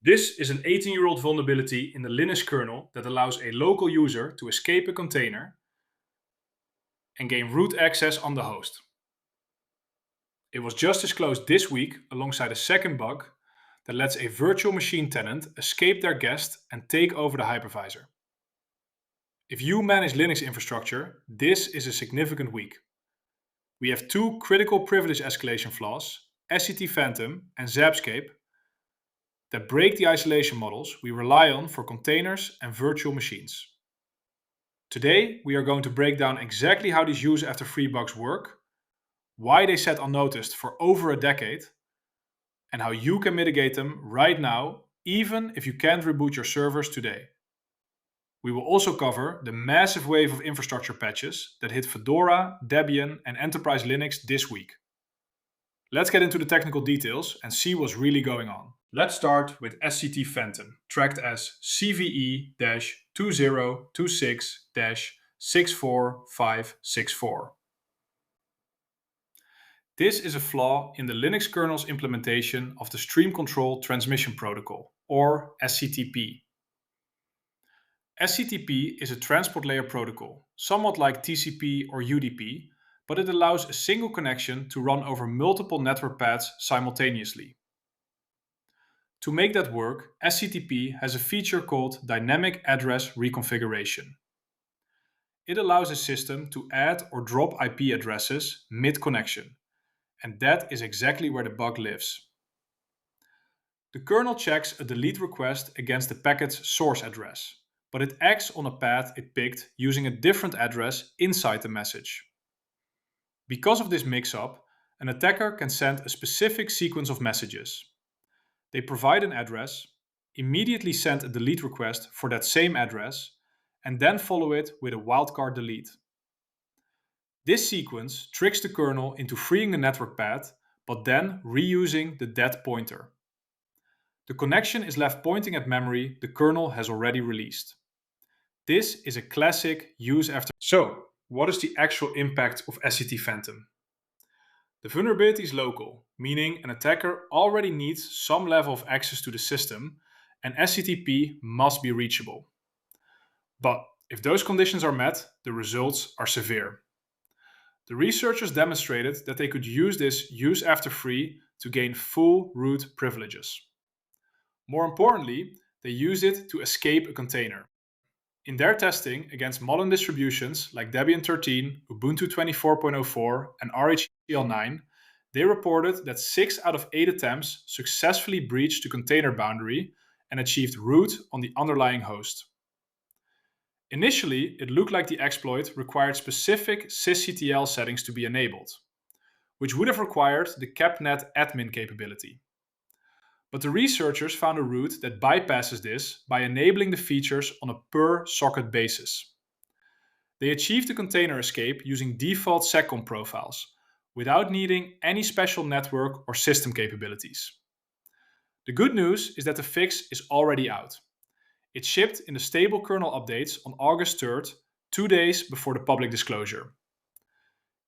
This is an 18-year-old vulnerability in the Linux kernel that allows a local user to escape a container and gain root access on the host. It was just disclosed this week alongside a second bug that lets a virtual machine tenant escape their guest and take over the hypervisor. If you manage Linux infrastructure, this is a significant week. We have two critical privilege escalation flaws, SCTPhantom and Zapscape, that break the isolation models we rely on for containers and virtual machines. Today, we are going to break down exactly how these use after free bugs work, why they sat unnoticed for over a decade, and how you can mitigate them right now, even if you can't reboot your servers today. We will also cover the massive wave of infrastructure patches that hit Fedora, Debian, and Enterprise Linux this week. Let's get into the technical details and see what's really going on. Let's start with SCTPhantom, tracked as CVE-2026-64564. This is a flaw in the Linux kernel's implementation of the Stream Control Transmission Protocol, or SCTP. SCTP is a transport layer protocol, somewhat like TCP or UDP, but it allows a single connection to run over multiple network paths simultaneously. To make that work, SCTP has a feature called Dynamic Address Reconfiguration. It allows a system to add or drop IP addresses mid-connection, and that is exactly where the bug lives. The kernel checks a delete request against the packet's source address, but it acts on a path it picked using a different address inside the message. Because of this mix-up, an attacker can send a specific sequence of messages. They provide an address, immediately send a delete request for that same address, and then follow it with a wildcard delete. This sequence tricks the kernel into freeing the network path, but then reusing the dead pointer. The connection is left pointing at memory the kernel has already released. This is a classic use after. So, what is the actual impact of SCTPhantom? The vulnerability is local, meaning an attacker already needs some level of access to the system, and SCTP must be reachable. But if those conditions are met, the results are severe. The researchers demonstrated that they could use this use after free to gain full root privileges. More importantly, they used it to escape a container. In their testing against modern distributions like Debian 13, Ubuntu 24.04, and RHEL9, they reported that 6 out of 8 attempts successfully breached the container boundary and achieved root on the underlying host. Initially, it looked like the exploit required specific sysctl settings to be enabled, which would have required the capnet admin capability. But the researchers found a route that bypasses this by enabling the features on a per-socket basis. They achieved the container escape using default seccomp profiles, without needing any special network or system capabilities. The good news is that the fix is already out. It shipped in the stable kernel updates on August 3rd, 2 days before the public disclosure.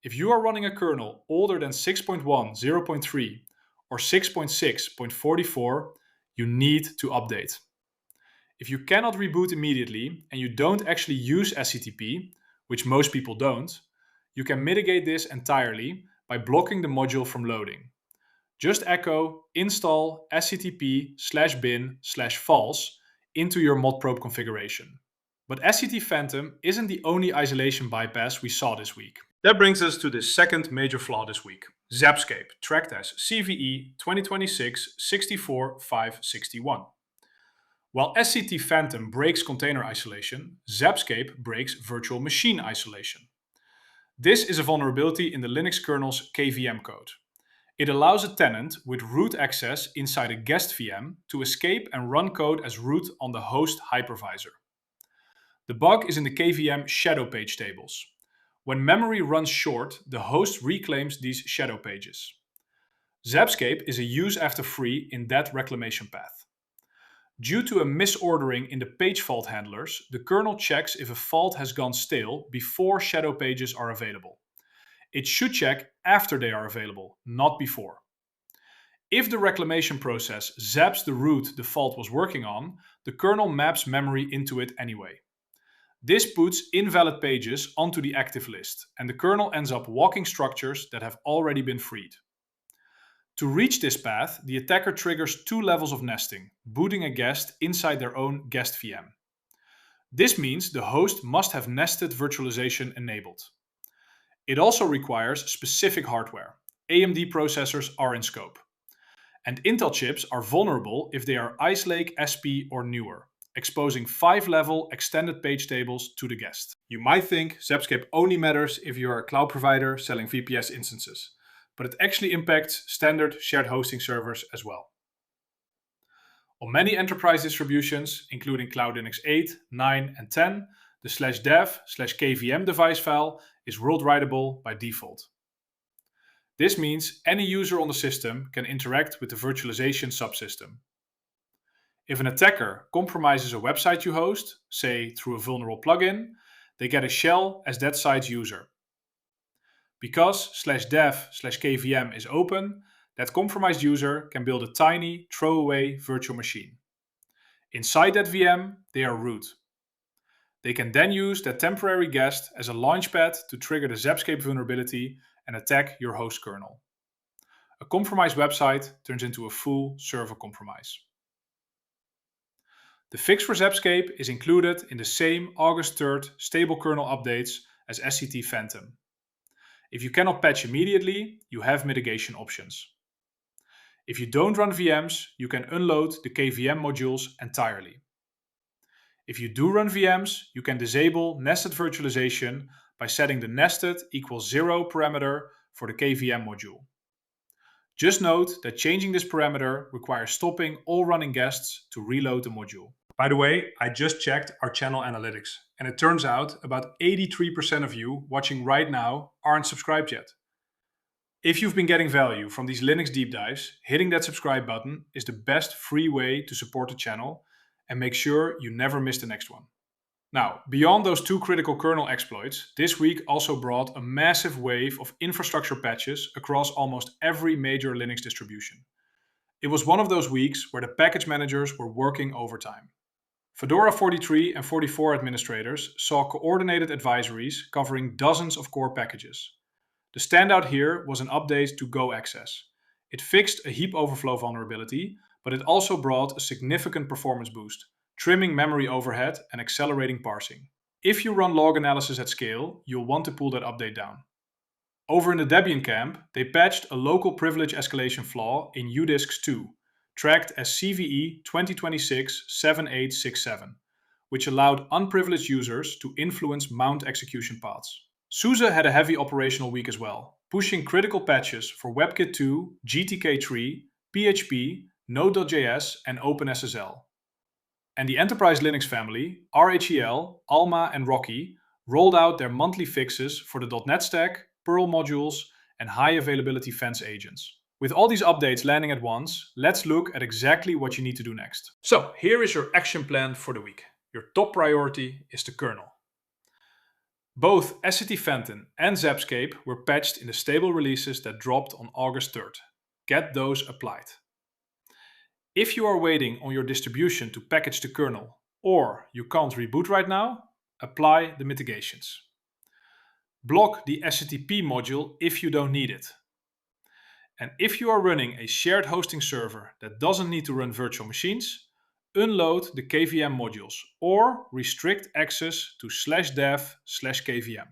If you are running a kernel older than 6.1, 0.3, or 6.6.44, you need to update. If you cannot reboot immediately and you don't actually use SCTP, which most people don't, you can mitigate this entirely by blocking the module from loading. Just echo install sctp/bin/false into your modprobe configuration. But SCTPhantom isn't the only isolation bypass we saw this week. That brings us to the second major flaw this week. Zapscape, tracked as CVE-2026-64561. While SCTPhantom breaks container isolation, Zapscape breaks virtual machine isolation. This is a vulnerability in the Linux kernel's KVM code. It allows a tenant with root access inside a guest VM to escape and run code as root on the host hypervisor. The bug is in the KVM shadow page tables. When memory runs short, the host reclaims these shadow pages. Zapscape is a use after free in that reclamation path. Due to a misordering in the page fault handlers, the kernel checks if a fault has gone stale before shadow pages are available. It should check after they are available, not before. If the reclamation process zaps the root the fault was working on, the kernel maps memory into it anyway. This puts invalid pages onto the active list, and the kernel ends up walking structures that have already been freed. To reach this path, the attacker triggers 2 levels of nesting, booting a guest inside their own guest VM. This means the host must have nested virtualization enabled. It also requires specific hardware. AMD processors are in scope. And Intel chips are vulnerable if they are Ice Lake, SP, or newer, exposing 5-level extended page tables to the guest. You might think Zapscape only matters if you are a cloud provider selling VPS instances, but it actually impacts standard shared hosting servers as well. On many enterprise distributions, including Cloud Linux 8, 9, and 10, the /dev/kvm device file is world writable by default. This means any user on the system can interact with the virtualization subsystem. If an attacker compromises a website you host, say through a vulnerable plugin, they get a shell as that site's user. Because /dev/kvm is open, that compromised user can build a tiny throwaway virtual machine. Inside that VM, they are root. They can then use that temporary guest as a launchpad to trigger the Zapscape vulnerability and attack your host kernel. A compromised website turns into a full server compromise. The fix for Zapscape is included in the same August 3rd stable kernel updates as SCTPhantom. If you cannot patch immediately, you have mitigation options. If you don't run VMs, you can unload the KVM modules entirely. If you do run VMs, you can disable nested virtualization by setting the nested equals 0 parameter for the KVM module. Just note that changing this parameter requires stopping all running guests to reload the module. By the way, I just checked our channel analytics, and it turns out about 83% of you watching right now aren't subscribed yet. If you've been getting value from these Linux deep dives, hitting that subscribe button is the best free way to support the channel and make sure you never miss the next one. Now, beyond those 2 critical kernel exploits, this week also brought a massive wave of infrastructure patches across almost every major Linux distribution. It was one of those weeks where the package managers were working overtime. Fedora 43 and 44 administrators saw coordinated advisories covering dozens of core packages. The standout here was an update to Go Access. It fixed a heap overflow vulnerability, but it also brought a significant performance boost, trimming memory overhead and accelerating parsing. If you run log analysis at scale, you'll want to pull that update down. Over in the Debian camp, they patched a local privilege escalation flaw in udisks2, tracked as CVE 2026-7867, which allowed unprivileged users to influence mount execution paths. SUSE had a heavy operational week as well, pushing critical patches for WebKit 2, GTK3, PHP, Node.js, and OpenSSL. And the Enterprise Linux family, RHEL, Alma, and Rocky, rolled out their monthly fixes for the .NET stack, Perl modules, and high availability fence agents. With all these updates landing at once, let's look at exactly what you need to do next. So here is your action plan for the week. Your top priority is the kernel. Both SCTPhantom and Zapscape were patched in the stable releases that dropped on August 3rd. Get those applied. If you are waiting on your distribution to package the kernel, or you can't reboot right now, apply the mitigations. Block the SCTP module if you don't need it. And if you are running a shared hosting server that doesn't need to run virtual machines, unload the KVM modules or restrict access to /dev/kvm.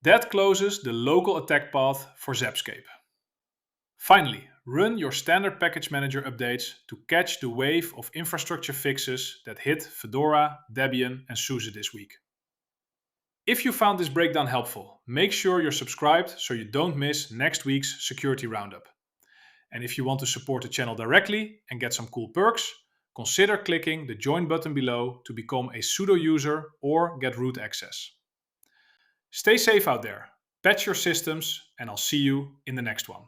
That closes the local attack path for Zapscape. Finally, run your standard package manager updates to catch the wave of infrastructure fixes that hit Fedora, Debian, and SUSE this week. If you found this breakdown helpful, make sure you're subscribed so you don't miss next week's security roundup. And if you want to support the channel directly and get some cool perks, consider clicking the join button below to become a pseudo user or get root access. Stay safe out there, patch your systems, and I'll see you in the next one.